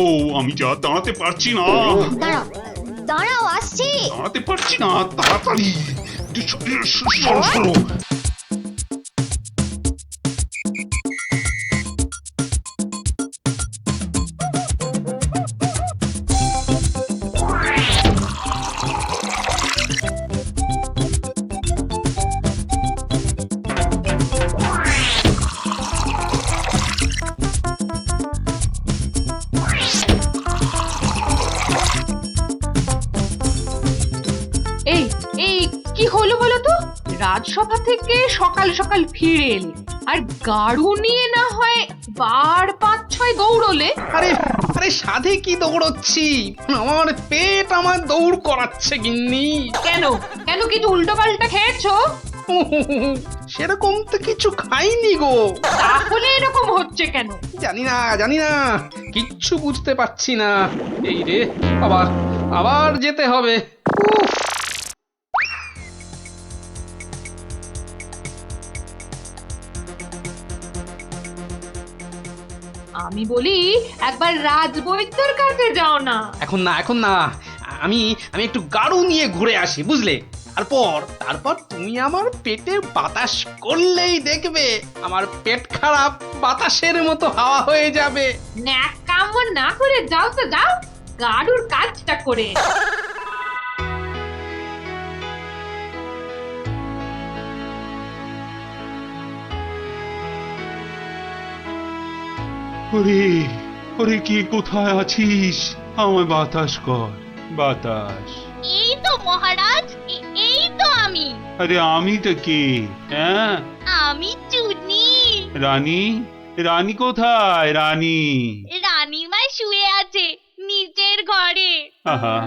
ও আমি যা দাঁড়াতে পারছি না, দাঁড়াও দাঁড়াও, আসছি। দাঁড়াতে পারছি না, তাড়াতাড়ি সরো সরো। এই এই কি হলো বলো তো? রাজসভা থেকে সকাল সকাল ফিরে এলে আর গাড়ু নিয়ে না হয় বার 5-6 দৌড়লে। আরে আরে সাধে কি দৌড়চ্ছি, আমার পেট আমার দৌড় করাচ্ছে গিন্নি। কেন কেন কিছু উল্টো পাল্টা খেয়েছো? সেরকম তো কিছু খাইনি গো। তাহলে এরকম হচ্ছে কেন? জানি না কিচ্ছু বুঝতে পারছি না। এই রে, আবার আবার যেতে হবে। উফ, আমি বলি একবার রাজবৈদ্যর কাছে যাও না। এখন না, আমি আমি একটু গাড়ু নিয়ে ঘুরে আসি, বুঝলে? তারপর তুমি আমার পেটে বাতাস করলেই দেখবে আমার পেট খারাপ বাতাসের মতো হাওয়া হয়ে যাবে। ন্যাক কাম না করে যাও তো যাও, গাড়ুর কাজটা করে। ওরে ওরে, কে কোথায় আছিস? আমায় বাতাস কর, বাতাস। এই তো মহারাজ, এই তো আমি। আরে আমি তো কে? হ্যাঁ, আমি চুনি। রানী, রানী কোথায়? রানী রানীমা শুয়ে আছে নিচের ঘরে। আহা,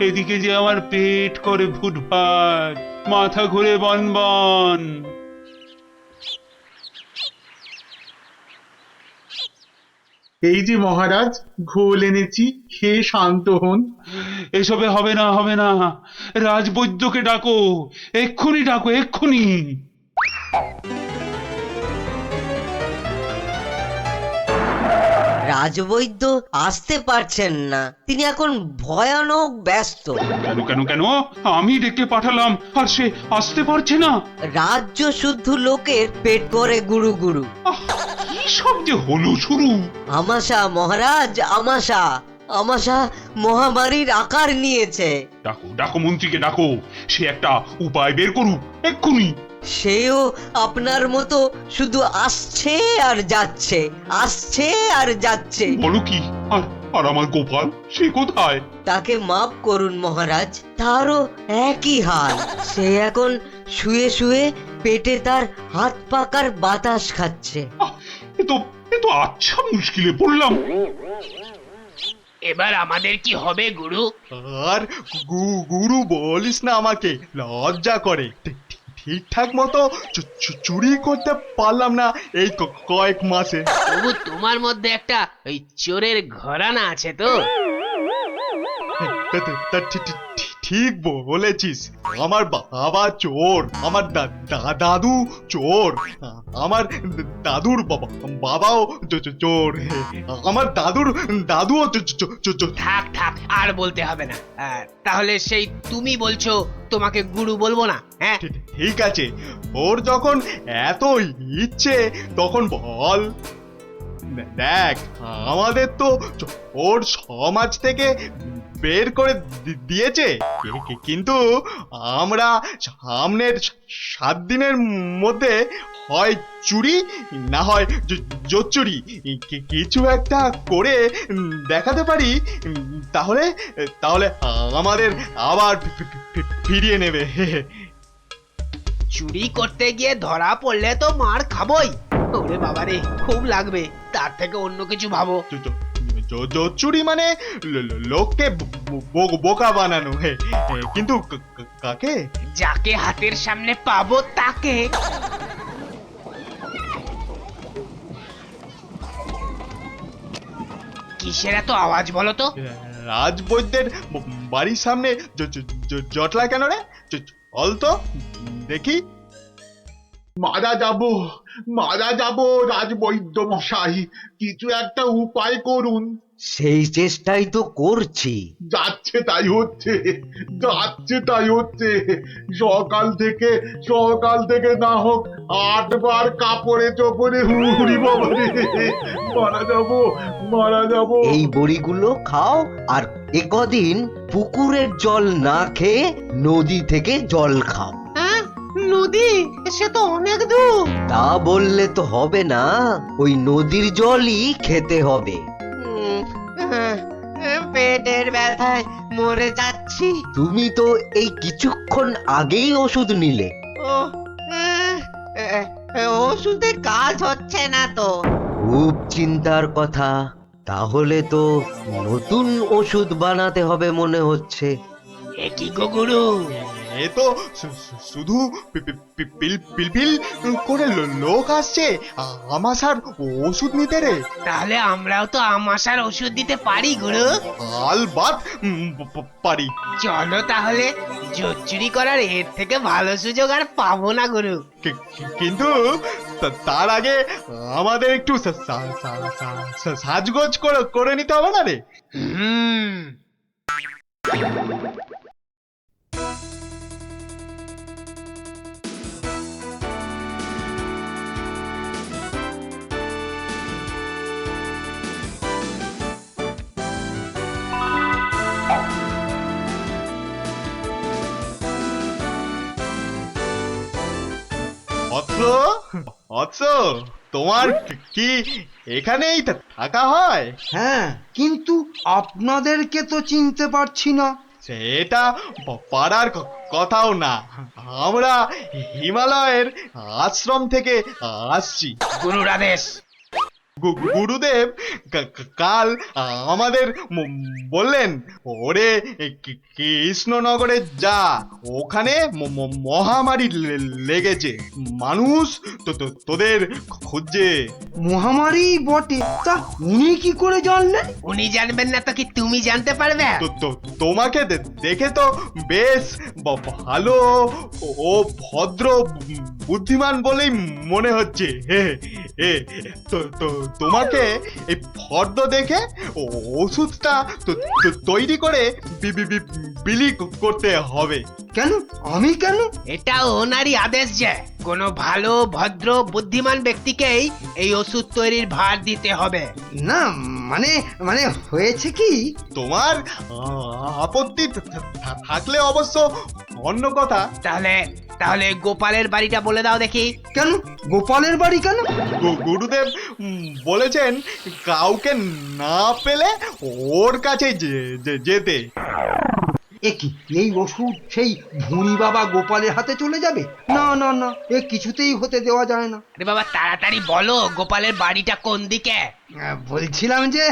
এদিকে যে আমার পেট করে ফুটফাট, মাথা ঘুরে বনবন। এই যে মহারাজ, ঘোল এনেছি, খেয়ে শান্ত হন। এসবে হবে না, হবে না, রাজবৈদ্যকে ডাকো, এক্ষুনি ডাকো, এক্ষুনি। রাজবৈদ্য আসতে পারছেন না, তিনি এখন ভয়ানক ব্যস্ত। কেন কেন কেন? আমি ডেকে পাঠালাম আর সে আসতে পারছে না? রাজ্য শুদ্ধ লোকের পেট করে গুরু গুরু। আহ, কি সব যে হলো শুরু! আমাশা মহারাজ, আমাশা আমাশা মহামারীর আকার নিয়েছে। ডাকো ডাকো, মন্ত্রীকে ডাকো, সে একটা উপায় বের করুক এক্ষুনি। সেও আপনার মতো শুধু আসছে আর যাচ্ছে, আসছে আর যাচ্ছে। বলো কি? আর আর আমার গোপাল, সে কোথায়? তাকে মাফ করুন মহারাজ, তারও একই হাল। সে এখন শুয়ে শুয়ে পেটে তার হাত পাকার বাতাস খাচ্ছে। আহ, এ তো আচ্ছা মুশকিলে পড়লাম। এবার আমাদের কি হবে গুরু? আর গুরু বলিস না, আমাকে লজ্জা করে। ঠিকঠাক মতো চুরি করতে পারলাম না এই কয়েক মাসে। তবু তোমার মধ্যে একটা ওই চোরের ঘরানা আছে তো? তা ঠিক বলেছিস। আমার বাবা চোর, আমার দাদু চোর, আমার দাদুর বাবাও চোর, আমার দাদুর দাদুও চোর। থাক থাক, আর বলতে হবে না। তাহলে সেই তুমি বলছো তোমাকে গুরু বলবো না? হ্যাঁ, ঠিক আছে, ওর যখন এত ইচ্ছে তখন বল। দেখ, আমাদের তো ওর সমাজ থেকে বের করে দিয়েছে, কিন্তু আমরা সামনের 7 দিনের মধ্যে হয় চুরি না হয় জোচ্চুরি কিছু একটা করে দেখাতে পারি, তাহলে তাহলে আমাদের আবার ফিরিয়ে নেবে। চুরি করতে গিয়ে ধরা পড়লে তো মার খাবোই। ওরে বাবারে, খুব লাগবে। তার থেকে অন্য কিছু ভাবো। চুরি মানে লোককে বোকা বানানো, কিন্তু কাকে? যাকে হাতের সামনে পাবো তাকে। কিসের এত আওয়াজ বলো তো? রাজবৈদ্যের বাড়ির সামনে জটলা কেন রে? চল তো দেখি। মারা যাব রাজবৈদ্য মশাই, কিছু একটা উপায় করুন। সেই চেষ্টাই তো করছি। যাচ্ছে তাই হচ্ছে, যাচ্ছে তাই হচ্ছে। সকাল থেকে না হোক 8 বার কাপড়ে চোপড়ে হুড়ি বাবা রে, মারা যাবো। এই বড়িগুলো খাও, আর একদিন পুকুরের জল না খেয়ে নদী থেকে জল খাও। হ্যাঁ, নদী সে তো অনেক দূর। তা বললে তো হবে না, ওই নদীর জলই খেতে হবে। পেটের ব্যথায় মরে যাচ্ছি। তুমি তো এই কিছুক্ষণ আগেই ওষুধ নিলে। ও, ওষুধে কাজ হচ্ছে না তো। খুব চিন্তার কথা। তাহলে তো নতুন ওষুধ বানাতে হবে মনে হচ্ছে। এ কি গো গুরু, এ তো শুধু পিলপিল করে লোক আসছে আমাশার ওষুধ নিতে রে। তাহলে আমরাও তো আমাশার ওষুধ দিতে পারি গুরু। আলবাত পারি। চলো তাহলে, জোচ্চুরি করার এর থেকে ভালো সুযোগ আর পাবো না গুরু। কিন্তু তার আগে আমাদের একটু সাজগোজ করে নিতে হবে না রে? হুম। তোমার কি এখানেই থাকা হয়? হ্যাঁ, কিন্তু আপনাদেরকে তো চিনতে পারছি না। সেটা পারার কথাও না। আমরা হিমালয়ের আশ্রম থেকে আসছি। গুরুর আদেশ। গুরুদেব কাল আমাদের বললেন, ওরে কৃষ্ণনগরে যা, ওখানে মহামারী লেগেছে, মানুষ তোদের খুঁজছে। মহামারী বটে, তা উনি কি করে জানলেন? উনি জানবেন না তো কি তুমি জানতে পারবে? তোমাকে দেখে তো বেশ ভালো ও ভদ্র বুদ্ধিমান বলেই মনে হচ্ছে। তোমাকে এই ফর্দ দেখে ওষুধটা তৈরি করে বিলি করতে হবে। কেন? আমি কেন? এটা ওনারই আদেশ যে কোনো ভালো ভদ্র বুদ্ধিমান ব্যক্তিকেই এই ওষুধ তৈরির ভার দিতে হবে। না, মানে মানে হয়েছে কি, তোমার আপত্তি থাকলে অবশ্য অন্য কথা। তাহলে গোপালের বাড়িটা বলে দাও দেখি। কেন গোপালের বাড়ি কেন? গুরুদেব বলেছেন কাউকে না পেলে ওর কাছে যেতে। কি এই ওষুধ সেই ভুঁড়ি বাবা গোপালের হাতে চলে যাবে? না না না, এ কিছুতেই হতে দেওয়া যায় না। আরে বাবা তাড়াতাড়ি বলো, গোপালের বাড়িটা কোন দিকে? বলছিলাম যে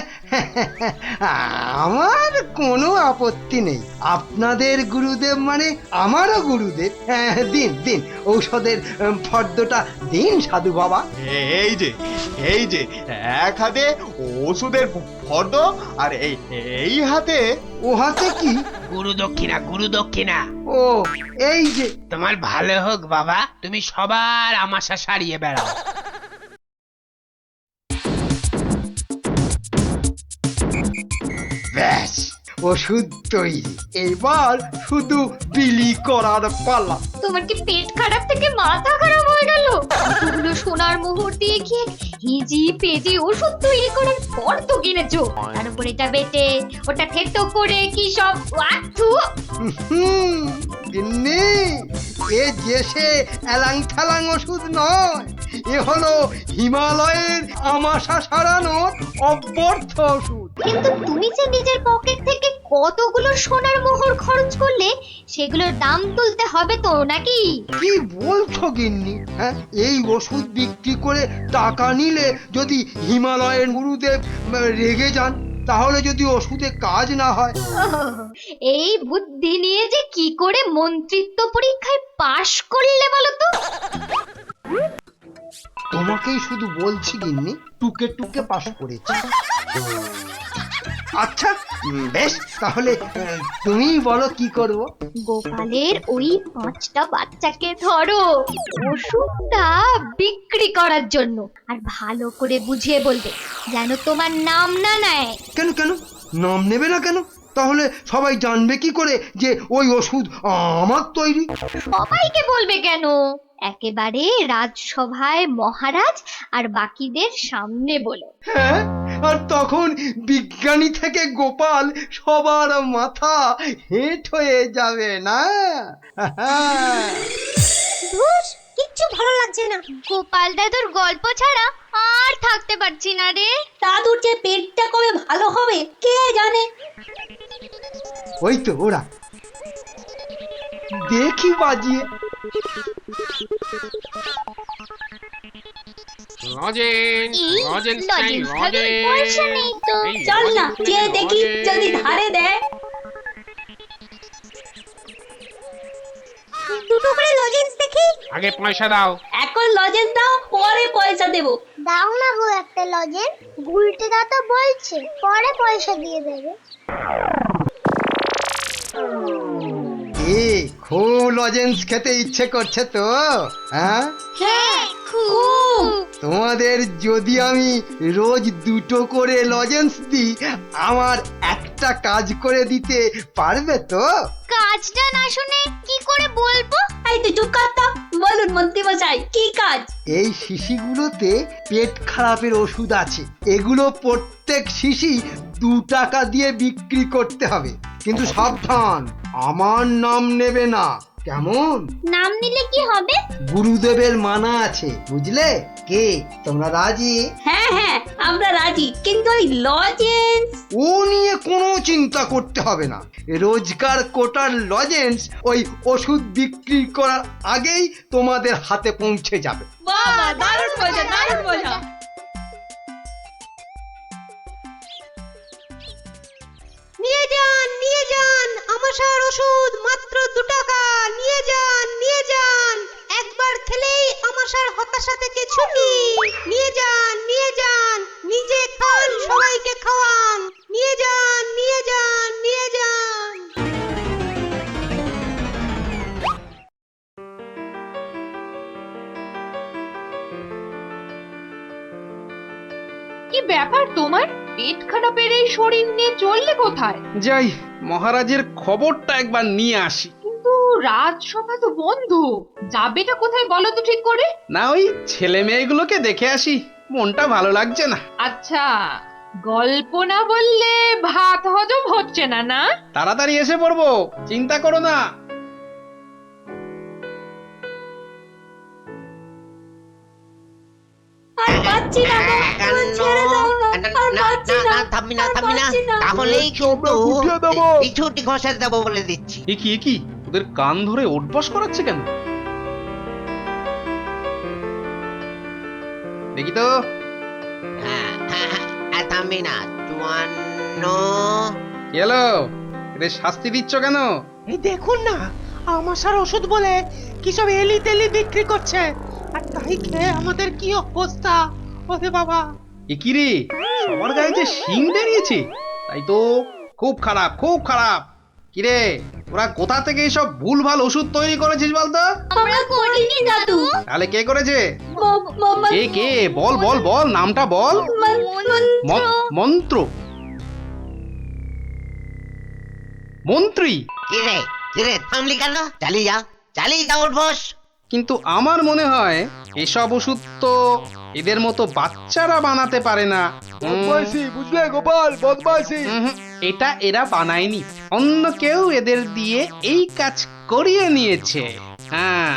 আমার কোনো আপত্তি নেই। আপনাদের গুরুদেব মানে আমারও গুরুদেব। দিন দিন ঔষধের ফর্দটা দিন সাধু বাবা। এই যে এক হাতে ওষুধের ফর্দ, আর এই হাতে। ও হাতে কি? গুরু দক্ষিণা। ও এই যে। তোমার ভালো হোক বাবা, তুমি সবার আমাশা সারিয়ে বেড়াও। ব্যাস, ওষুধ তৈরি। এবার শুধু বিলি করার পালা। তোমার কি পেট খারাপ থেকে মাথা খারাপ হয়ে গেল? এতগুলো সোনার মোহর দিয়ে গিয়ে হিজি পেজি ওষুধ তৈরি করার পর তো কিনেছো, তার উপরে এটা বেটে ওটা থেতো করে কি সব ওয়াথু। গিন্নি, এ যে সে এলাং থালাং ওষুধ নয়, এ হলো হিমালয়ের আমাশা সারানোর অব্যর্থ ওষুধ। কিন্তু তুমি যে নিজের পকেট থেকে কতগুলো সোনার মোহর খরচ করলে, সেগুলোর দাম তুলতে হবে তো নাকি? কি বলছো গিন্নি? হ্যাঁ, এই ওষুধ বিক্রি করে টাকা নিলে যদি হিমালয়ের গুরুদেব রেগে যান, তাহলে যদি ওষুধে কাজ না হয়। এই বুদ্ধি নিয়ে যে কি করে মন্ত্রিত্ব পরীক্ষায় পাশ করলে বলো তো? তোমাকেই শুধু বলছি গিন্নি, টুকে টুকে পাশ করেছি। আচ্ছা বেশ তাহলে তুমিই বলো কি করব। গোপালের ওই 5টা বাচ্চাকে ধরো ওষুধটা বিক্রি করার জন্য, আর ভালো করে বুঝিয়ে বলবে যেন তোমার নাম না নেয়। কেন কেন নাম নেবে না কেন? তাহলে সবাই জানবে কি করে যে ওই ওষুধ আমার তৈরি? সবাইকে বলবে কেন, একেবারে রাজসভায় মহারাজ আর বাকিদের সামনে বলো। হ্যাঁ, আর তখন বিজ্ঞানী থেকে গোপাল সবার মাথা হেঁট হয়ে যাবে না? কিচ্ছু ভালো লাগছে না, গোপাল দাদুর গল্প ছাড়া আর থাকতে পারছি না রে। দাদুর যে পেটটা কবে ভালো হবে কে জানে। ওই তো ওরা, দেখি বাজিয়ে। চল না যে দেখি যদি ধারে দেয়। দুটো করে লজেন্স দেখি। আগে পয়সা দাও। এখন লজেন্স দাও, পরে পয়সা দেবো। দাও না গো একটা লজেন্স, গুলটে দা তো বলছে পরে পয়সা দিয়ে দেবে। খুব লজেন্স খেতে ইচ্ছে করছে তো? হ্যাঁ হ্যাঁ খুব। তোমাদের যদি আমি রোজ 2টো করে লজেন্স দিই, আমার একটা কাজ করে দিতে পারবে তো? কাজটা না শুনে কি করে বলবো? এই তো চুপ কর তো, বলুন মন্ত্রী মশাই কি কাজ? এই শিশিগুলোতে পেট খারাপের ওষুধ আছে, এগুলো প্রত্যেক শিশি 2 টাকা দিয়ে বিক্রি করতে হবে, কিন্তু সাবধান আমার নাম নেবে না, কেমন? নাম নিলে কি হবে? গুরুদেবের মানা আছে, বুঝলে? কে তোমরা রাজি? হ্যাঁ হ্যাঁ আমরা রাজি, কিন্তু ওই লজেন্স। ও নিয়ে কোনো চিন্তা করতে হবে না, রোজকার কোটার লজেন্স ওই ওষুধ বিক্রি করার আগেই তোমাদের হাতে পৌঁছে যাবে। বাহ দারুণ মজা, দারুণ মজা। নিয়ে যান আমাশার ওষুধ, মাত্র 2 টাকা। নিয়ে যান একবার খেলেই আমাশার হতাশা থেকে ছুটি। নিয়ে যান নিজে খান, সবাইকে খাওয়ান। নিয়ে যান। কি ব্যাপার তোমার? পেট খারাপের এই শরীর নিয়ে চললে কোথায়? যাই মহারাজের খবরটা একবার নিয়ে আসি। কিন্তু রাজসভা তো বন্ধ, যাবেটা কোথায় বলো তো ঠিক করে? না ওই ছেলে মেয়েগুলোকে দেখে আসি, মনটা ভালো লাগছে না। আচ্ছা, গল্প না বললে ভাত হজম হচ্ছে না না? তাড়াতাড়ি এসে পড়বো, চিন্তা করো না। আর পাচ্ছি না গো, আমার ছেড়ে দাও না, আর পাচ্ছি না। থামবি না তাহলেই কিন্তু এই ছুটি ঘষে দেবো বলে দিচ্ছি। এ কি ওদের কান ধরে ওঠবস করাচ্ছে কেন? দেখি তো। থামবি না 54। কি হলো? এদের শাস্তি দিচ্ছ কেন? এই দেখুন না, আমাশার ওষুধ বলে কি সব এলি তেলি বিক্রি করছে, আর তাই খেয়ে আমাদের কি অবস্থা। ওরে বাবা, এ কি রে, সবার গায়ে যে শিং বেরিয়েছে, তাই তো খুব খারাপ। কি রে, ওরা কোথা থেকে এইসব ভুলভাল ওষুধ তৈরি করেছিস বলতো? আমরা করিনি দাদু। তাহলে কে করেছে? কে বল নামটা বল। মন্ত্রী। কিরে থামলি কেন? চালিয়ে যা উঠবস। কিন্তু আমার মনে হয় এসব ওষুধ তো এদের মতো বাচ্চারা বানাতে পারে না। বুঝলে গোপাল, বদমাইশি। এটা এরা বানায়নি, অন্য কেউ এদের দিয়ে এই কাজ করিয়ে নিয়েছে। হ্যাঁ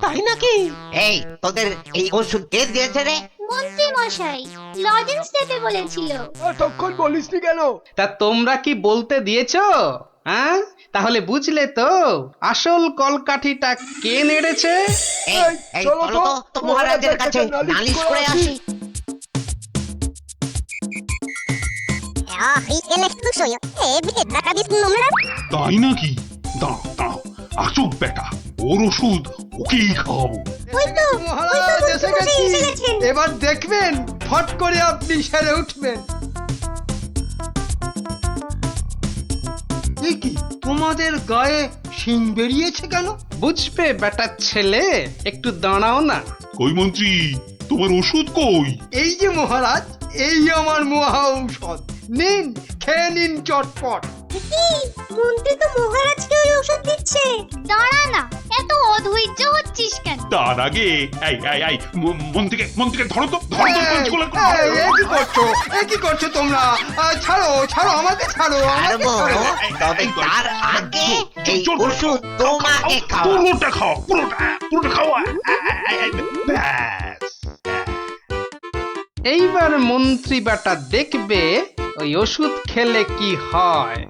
তাই নাকি? এই তোদের এই ওষুধ কে দিয়েছে রে? মন্ত্রী মশাই লজেন্স দিতে বলেছিল। তখন বলিসনি কেন? তা তোমরা কি বলতে দিয়েছো? হ্যাঁ, তাহলে বুঝলে তো আসল কলকাঠিটা কে নেড়েছে। এই চলো তো মহারাজের কাছে নালিশ করে আসি। তাই নাকি? দাঁড়াও আসুক বেটা, ওর ওষুধ ওকেই খাওয়াবো। মহারাজ এসে গেছি, এবার দেখবেন ফট করে আপনি সেরে উঠবেন। এ কি তোমাদের গায়ে শিং বেরিয়েছে কেন? বুঝবে বেটা ছেলে, একটু দাঁড়াও না। কই মন্ত্রী, তোমার ওষুধ কই? এই যে মহারাজ, এই আমার মহা ঔষধ, নিন খেয়ে নিন চটপট। মন্ত্রী তো মহারাজকে ওই ওষুধ দিচ্ছে। দাঁড়া না, এত অধৈর্য হচ্ছিস কেন? তার আগে এই মন্ত্রীকে ধরো তো, ধরো তো পাঁচগুলো। এ কি করছো? এ কি করছো তোমরা? ছাড়ো ছাড়ো, আমাকে ছাড়ো, আমাকে ছাড়ো। তবে তার আগে এই ওষুধ তোমাকে খাওয়া। পুরোটা খাও, পুরোটা খাওয়া। ব্যাস। এইবার মন্ত্রী বেটা দেখবে ওই ওষুধ খেলে কি হয়।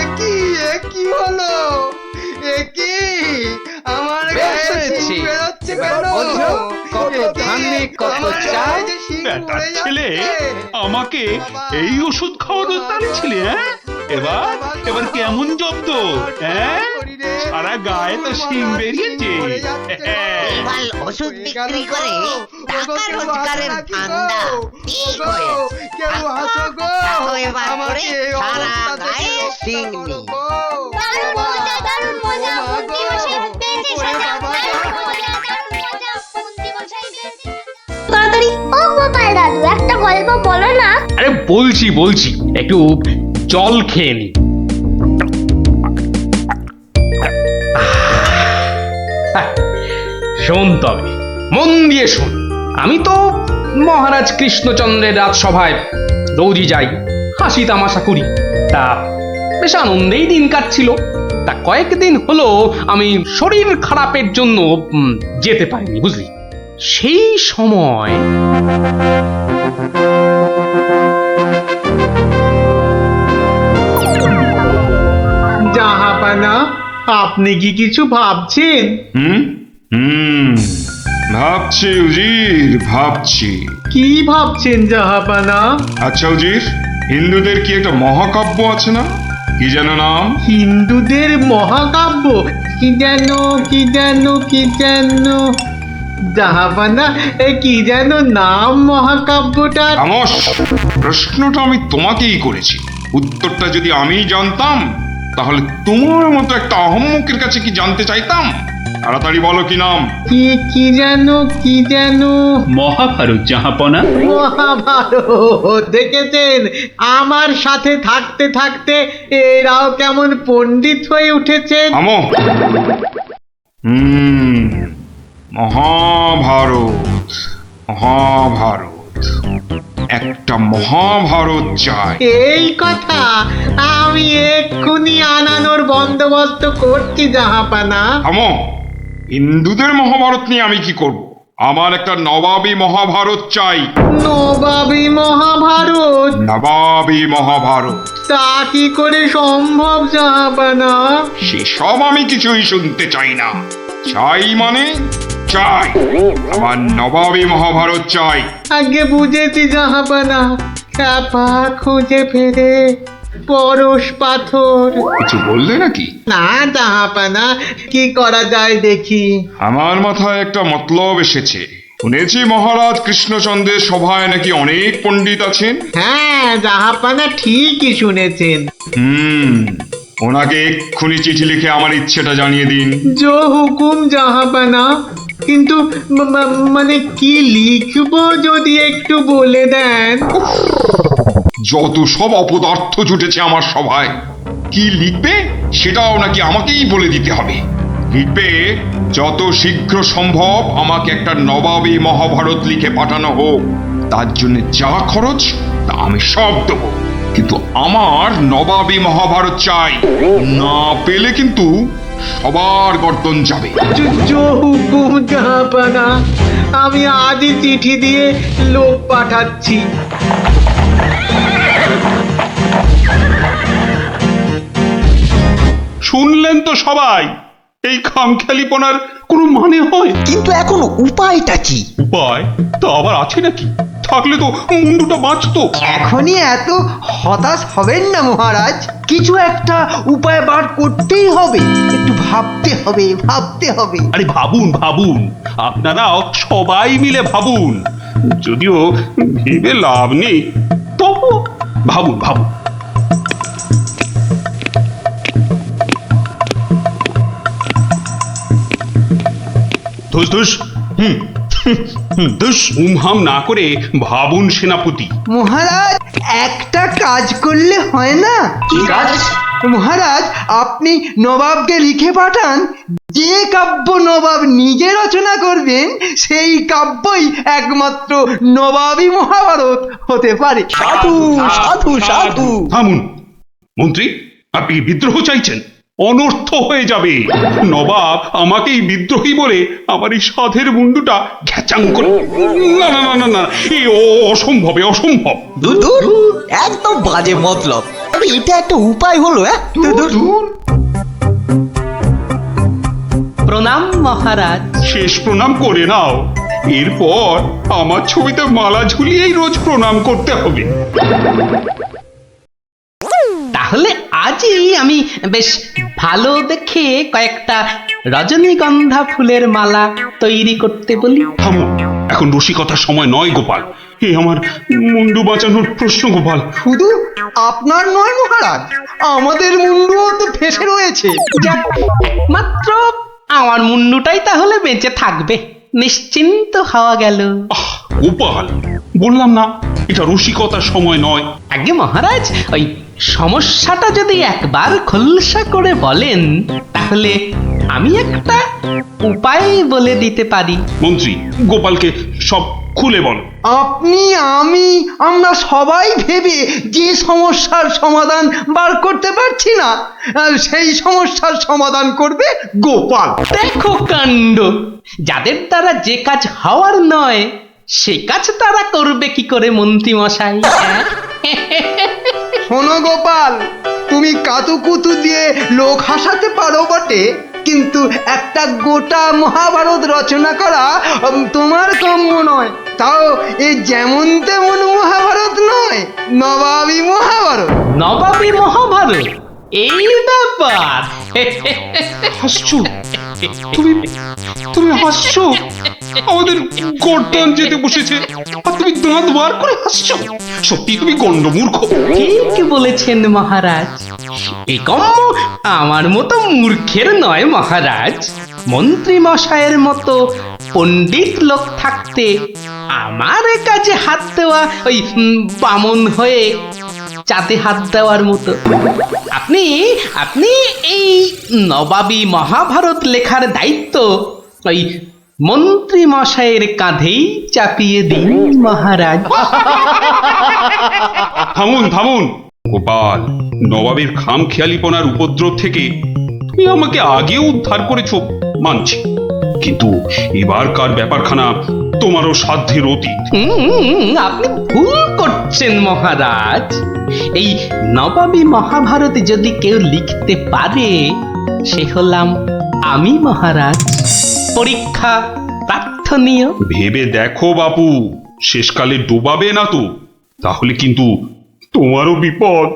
এ কি হলো? এ কি আমার গায়ে বেশ শিং হয়েছে। বেরোচ্ছে এবার কেন? বোঝো, কত এ কি? ধানে কত আমার চাল। গায়ে যে শিং বেটার উড়ে ছেলে যাচ্ছে। আমাকে এই ওষুধ খাওয়ানোর টানছিলে, হ্যাঁ? এবার কেমন জব্দ, হ্যাঁ? সারা গায়ে তো শিং বেরিয়েছে। এবার ওষুধ বিক্রি করে টাকা রোজগারের ধান্দা ঠিক হয়েছে। কেউ হাসো গো, তাও এবার করে আমাকে এই সারা অবস্থা থেকে গায়ে রক্ষা শিং করো নেই। গো। দারুণ মজা, দারুণ মজা, মন্ত্রী মশাই পেয়েছে সাজা। দারুণ মজা, মন্ত্রী মশাই পেয়েছে। তাড়াতাড়ি ও গোপাল দাদু, একটা গল্প বলো না। আরে বলছি একটু জল খেয়ে নি। শোন তবে, মন দিয়ে শোন। আমি তো মহারাজ কৃষ্ণচন্দ্রের রাজসভায় রোজই যাই, হাসি তামাশা করি, তা বেশ আনন্দেই দিন কাটছিল। তা কয়েকদিন হলো আমি শরীর খারাপের জন্য যেতে পারিনি, বুঝলি। সেই সময় জাহাপানা, আপনি কি কিছু ভাবছেন? ভাবছি উজির, ভাবছি। কি ভাবছেন জাহাপানা? আচ্ছা উজির, হিন্দুদের কি একটা মহাকাব্য আছে না? কি যেন নাম? হিন্দুদের মহাকাব্য? কি যেন জাহাপানা, কি যেন নাম মহাকাব্যটার? খামোশ! প্রশ্নটা আমি তোমাকেই করেছি, উত্তরটা যদি আমি জানতাম তাহলে তোমার মতো একটা আহম্মকের কাছে কি জানতে চাইতাম? তাড়াতাড়ি বলো কি নাম। কি যেন মহাভারত জাহাপনা। মহাভারত! দেখেছেন, আমার সাথে থাকতে থাকতে এরাও কেমন পণ্ডিত হয়ে উঠেছেন। থামো। মহাভারত, একটা মহাভারত চাই। এই কথা আমি এক্ষুনি আনানোর বন্দোবস্ত করছি জাহাপানা। থামো। হিন্দুদের মহাভারত নিয়ে আমি কি করব? আমার একটা নবাবী মহাভারত চাই। নবাবী মহাভারত? নবাবী মহাভারত। তা কি করে সম্ভব জাহাপানা? সেসব আমি কিছুই শুনতে চাই না। চাই মানে চাই, আমার নবাবী মহাভারত চাই। আগে বুঝেছি জাহাপানা, চাপা খুঁজে ফেরে পরশ পাথর। কিছু বললে নাকি? না জাহাপানা, কি করা যায় দেখি। আমার মাথায় একটা মতলব এসেছে। শুনেছি মহারাজ কৃষ্ণচন্দ্রের সভায় নাকি অনেক পণ্ডিত আছেন। হ্যাঁ জাহাপানা, ঠিকই শুনেছেন। ওনাকে এক্ষুনি চিঠি লিখে আমার ইচ্ছেটা জানিয়ে দিন। জো হুকুম জাহাপানা, কিন্তু মানে কি লিখবো যদি একটু বলে দেন। যত সব অপদার্থ জুটেছে আমার সভায়, কি লিখবে সেটাও নাকি আমাকেই বলে দিতে হবে। লিখবে, যত শীঘ্র সম্ভব আমাকে একটা নবাবী মহাভারত লিখে পাঠানো হোক, তার জন্য যা খরচ তা আমি সব দেবো, কিন্তু আমার নবাবী মহাভারত চাই। না পেলে কিন্তু সবার গর্দন যাবে। জো হুকুম জাহাপানা, আমি আজই চিঠি দিয়ে লোক পাঠাচ্ছি। শুনলেন তো সবাই, এই খামখেয়ালিপনার কোনো মানে হয়? কিন্তু এখন উপায়টা কি? উপায় তো আবার আছে নাকি? থাকলে তো মুন্ডুটা বাঁচতো। এখনই এত হতাশ হবেন না মহারাজ, কিছু একটা উপায় বার করতেই হবে। একটু ভাবতে হবে। আরে ভাবুন, আপনারাও সবাই মিলে ভাবুন। যদিও ভেবে লাভ নেই, তবু ভাবুন ভাবুন। ধুস ধুস, ধুস, উমহাম না করে ভাবুন সেনাপতি। মহারাজ একটা কাজ করলে হয় না? কি কাজ? মহারাজ আপনি নবাবকে লিখে পাঠান, যে কাব্য নবাব নিজে রচনা করবেন সেই কাব্যই একমাত্র নবাবী মহাভারত হতে পারে। সাধু সাধু সাধু। থামুন মন্ত্রী, আপনি বিদ্রোহ চাইছেন? অনর্থ হয়ে যাবে। নবাব আমাকেই বিদ্রোহী বলে আমার এই সাধের মুন্ডুটা ঘ্যাচাং করে। না না না না না, এ অসম্ভব, এ অসম্ভব। দূর একদম বাজে মতলব। এটা একটা উপায় হলো? প্রণাম মহারাজ। শেষ প্রণাম করে নাও, এরপর আমার ছবিতে মালা ঝুলিয়েই রোজ প্রণাম করতে হবে। তাহলে আজই আমি বেশ ভালো দেখে কয়েকটা রজনীগন্ধা ফুলের মালা তৈরি করতে বলি। থামো, এখন রসিকতার সময় নয় গোপাল। এ আমার মুন্ডু বাঁচানোর প্রশ্ন গোপাল। শুধু আপনার নয় মহারাজ, আমাদের মুন্ডুও তো ফেসে রয়েছে। যাক, মাত্র আমার মুন্ডুটাই তাহলে বেঁচে থাকবে, নিশ্চিন্ত হওয়া গেল। আহ গোপাল, বললাম না এটা রসিকতার সময় নয়। আগে মহারাজ, ওই সমস্যাটা যদি একবার খোলসা করে বলেন তাহলে আমি একটা উপায় বলে দিতে পারি। মন্ত্রী, গোপালকে সব খুলে বল। আপনি, আমি, আমরা সবাই ভেবে যে সমস্যার সমাধান বার করতে পারছি না, সেই সমস্যার সমাধান করবে গোপাল। দেখো কাণ্ড, যাদের দ্বারা যে কাজ হওয়ার নয় সে কাজ তারা করবে কি করে মন্ত্রী মশাই? শোনো গোপাল, তুমি কাতুকুতু দিয়ে লোক হাসাতে পারো বটে, কিন্তু একটা গোটা মহাভারত রচনা করা তোমার কাম্য নয়। তাও এ যেমন তেমন মহাভারত নয়, নবাবী মহাভারত। নবাবী মহাভারত? এই ব্যাপার? হাসছো তুমি, তুমি হাসছো? আমাদের গর্দান যেতে বসেছে আর তুমি দাঁত বার করে হাসছো? সত্যি তুমি গন্ডমূর্খ। ঠিক বলেছেন মহারাজ, এ কম্ম আমার মতো মূর্খের নয় মহারাজ। মন্ত্রী মশাইয়ের মতো পণ্ডিত লোক থাকতে আমার কাজে হাত দেওয়া ওই বামন হয়ে চাঁদে হাত দেওয়ার মতো। আপনি আপনি এই নবাবী মহাভারত লেখার দায়িত্ব ওই মন্ত্রী মশাইয়ের কাঁধেই চাপিয়ে দিন মহারাজ। থামুন থামুন গোপাল, নবাবের খামখেয়ালিপনার উপদ্রব থেকে তুমি আমাকে আগেও উদ্ধার করেছো মানছি, কিন্তু এবারকার ব্যাপারখানা তোমারও সাধ্যের অতীত। আপনি ভুল করছেন মহারাজ। এই নবাবী মহাভারত যদি কেউ লিখতে পারে সে হলাম আমি মহারাজ। পরীক্ষা প্রার্থনীয়। ভেবে দেখো বাপু, শেষকালে ডোবাবে না তো, তাহলে কিন্তু তোমারও বিপদ,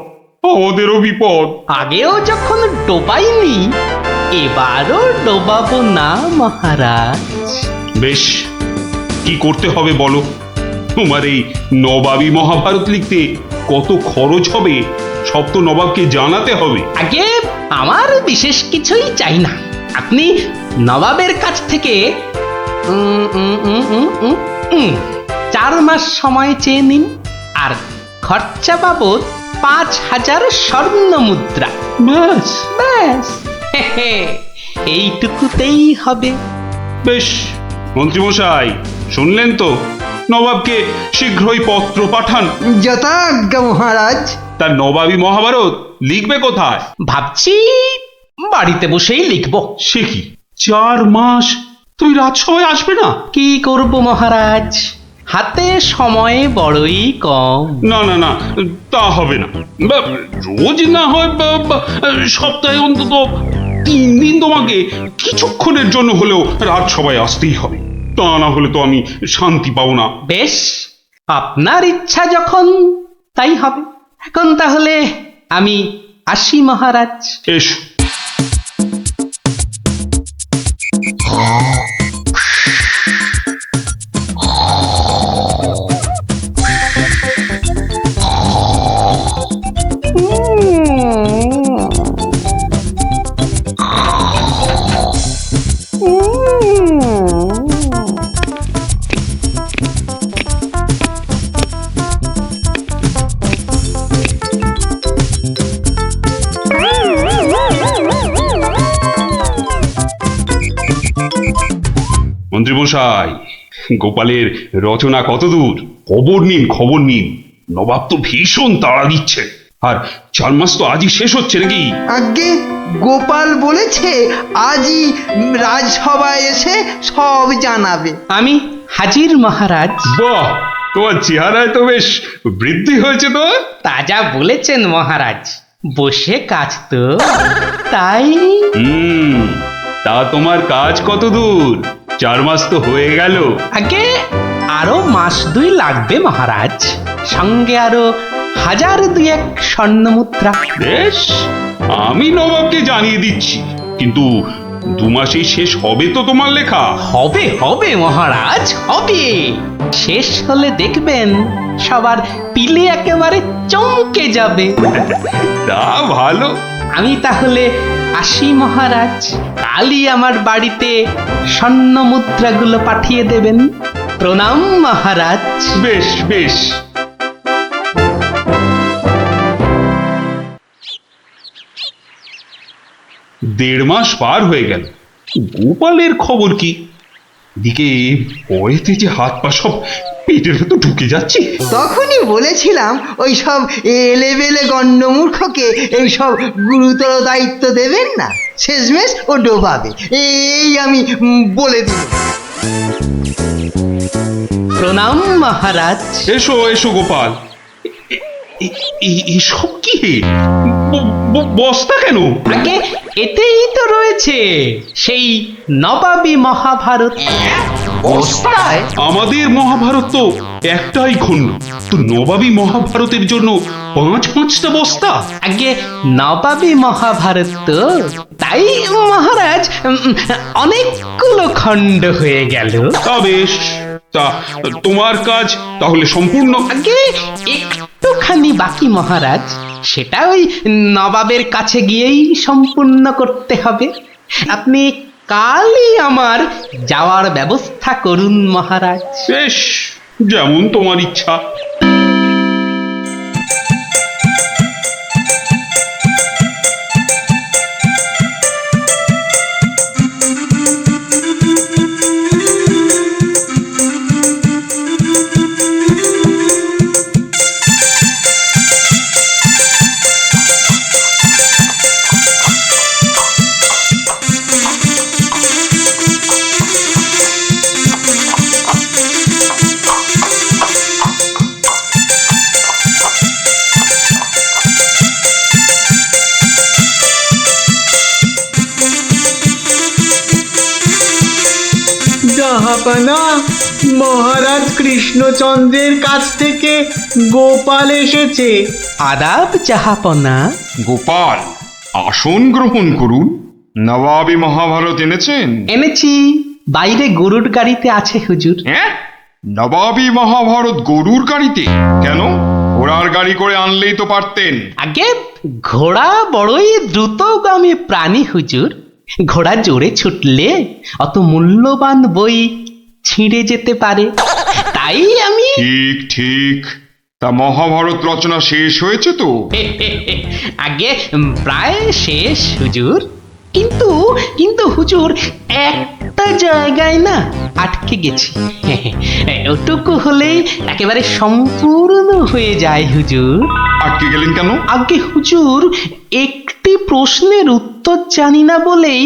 আমাদেরও বিপদ। আগেও যখন ডোবাইনি এবারও ডোবাবো না মহারাজ। বেশ, কি করতে হবে বলো? তোমার এই নবাবী মহাভারত লিখতে কত খরচ হবে সব তো নবাবকে জানাতে হবে। আগে আমার বিশেষ কিছুই চাই না, আপনি নবাবের কাছ থেকে 4 মাস সময় চেয়ে নিন, আর খরচা বাবদ 5000 স্বর্ণ মুদ্রা। ব্যাস ব্যাস, এইটুকুতেই হবে। বেশ, মন্ত্রীমশাই শুনলেন তো, নবাবকে শীঘ্রই পত্র পাঠান। যথাজ্ঞা মহারাজ। তার নবাবী মহাভারত লিখবে কোথায়? ভাবছি বাড়িতে বসেই লিখব। সে কি 4 মাস? তুমি রাজসভায় আসবে না? কি করব মহারাজ, হাতে সময় বড়ই কম। না না না, তা হবে না। রোজ না হয় সপ্তাহে অন্তত 3 দিন তোমাকে কিছুক্ষণের জন্য হলেও রাজসভায় আসতেই হবে, তা না হলে তো আমি শান্তি পাবো না। বেশ, আপনার ইচ্ছা যখন তাই হবে। এখন তাহলে আমি আসি মহারাজ। এসো। মন্ত্রীমশাই, গোপালের রচনা কত দূর? খবর নিন। নবাব তো ভীষণ তাড়া দিচ্ছে, আর 4 মাস তো আজই শেষ হচ্ছে নাকি? আগে গোপাল বলেছে আজই রাজসভায় এসে সব জানাবে। আমি হাজির মহারাজ। বাহ, তোমার চেহারায় তো বেশ বৃদ্ধি হয়েছে তো। তাজা বলেছেন মহারাজ, বসে কাজ তো তাই। তা তোমার কাজ কত দূর? 4 মাস তো হয়ে গেল। আগে আরো মাস 2 লাগবে মহারাজ, সঙ্গে আরো 1000-2 স্বর্ণ মুদ্রা। বেশ, আমি নবাবকে জানিয়ে দিচ্ছি, কিন্তু 2 মাসেই শেষ হবে তো তোমার লেখা? হবে মহারাজ, হবে। শেষ হলে দেখবেন সবার পিলে একেবারে চমকে যাবে। তা ভালো। আমি তাহলে আসি মহারাজ, কালই আমার বাড়িতে স্বর্ণ মুদ্রাগুলো পাঠিয়ে দেবেন। প্রণাম মহারাজ। বেশ বেশ। দেড় মাস পার হয়ে গেল, গোপালের খবর কি? এদিকে পয়েতে যে হাত পা সব পেটের ভেতর ঢুকে যাচ্ছে। তখনই বলেছিলাম ওই সব এলেবেলে গণ্ডমূর্খকে এই সব গুরুতর দায়িত্ব দেবেন না, শেষমেশ ও ডোবাবে, এই আমি বলে দিই। প্রণাম মহারাজ। এসো এসো গোপাল। এসব কি? বস্তা কেন? আগে এতেই তো রয়েছে সেই নবাবী মহাভারত। বস্তায়? আমাদের মহাভারত তো একটাই খণ্ড, তো নবাবী মহাভারতের জন্য 5-5টা বস্তা? আগে নবাবী মহাভারত তো, তাই মহারাজ অনেকগুলো খণ্ড হয়ে গেল। তা বেশ, তা তোমার কাজ তাহলে সম্পূর্ণ? আগে একটুখানি বাকি মহারাজ, সেটা ওই নবাবের কাছে গিয়েই সম্পূর্ণ করতে হবে। আপনি কালই আমার যাওয়ার ব্যবস্থা করুন মহারাজ। বেশ, যেমন তোমার ইচ্ছা। জাহাপানা, মহারাজ কৃষ্ণচন্দ্রের কাছ থেকে গোপাল এসেছে। আদাব জাহাপনা। গোপাল, আসন গ্রহণ করুন। নবাবী মহাভারত এনেছেন? এনেছি, বাইরে গরুর গাড়িতে আছে হুজুর। হ্যাঁ, নবাবী মহাভারত গরুর গাড়িতে? কেন, ঘোড়ার গাড়ি করে আনলেই তো পারতেন। আগে ঘোড়া বড়ই দ্রুতগামী প্রাণী হুজুর, ঘোড়া জোরে ছুটলে অত মূল্যবান বই ছিঁড়ে যেতে পারে, তাই আমি। ঠিক ঠিক। তা মহাভারত রচনা শেষ হয়েছে তো? আগে প্রায় শেষ হুজুর, কিন্তু হুজুর একটা জায়গায় না আটকে গেছি। ওটুকু হলেই একেবারে সম্পূর্ণ হয়ে যায় হুজুর। আটকে গেলেন কেন? আগে হুজুর, একটি প্রশ্নের উত্তর জানি না বলেই